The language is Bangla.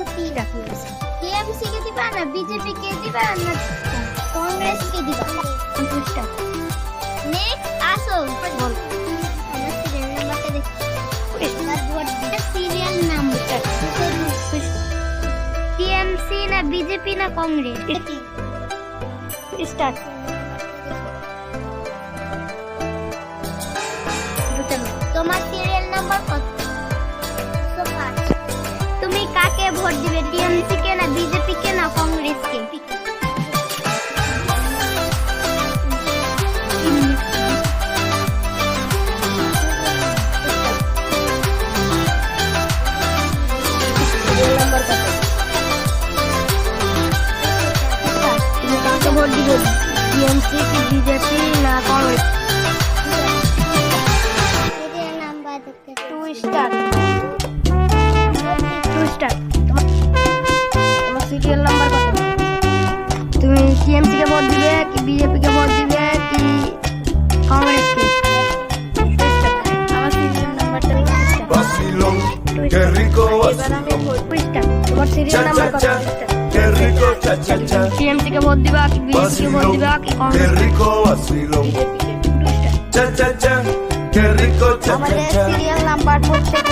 সত্যি রাখি টিএমসি কে দিবা না বিজেপি কে দিবা না কংগ্রেস কে দিবা দুইটা নেক্সট আসো বল সিরিয়াল নাম্বারটা দেখি সিরিয়াল নাম্বার টিএমসি না বিজেপি না কংগ্রেস স্টার্ট তোমার সিরিয়াল নাম্বার কত? 105 তুমি কাকে ভোট দিবে টিএমসি কে না বিজেপি কে না কংগ্রেস কে? ভোট দিবে টিএমসি কি বিজেপি না কংগ্রেস? সিরিয়াল নাম্বার দেখতে 2 স্টার তোমার সিরিয়াল নাম্বার কত? তুমি টিএমসি কে ভোট দিবে কি বিজেপি কে ভোট দিবে কি কংগ্রেস কে? আমার সিরিয়াল নাম্বারটা Vacilón, qué rico vacilón. তোমার সিরিয়াল নাম্বার কত? Qué rico cha cha cha. TMC কে ভোট দিবা কি বিজেপি কে ভোট দিবা কি Qué কংগ্রেস কে? rico vacilón. Cha cha cha. Qué rico cha cha আমাদের cha. সিরিয়াল নাম্বার প্রত্যেক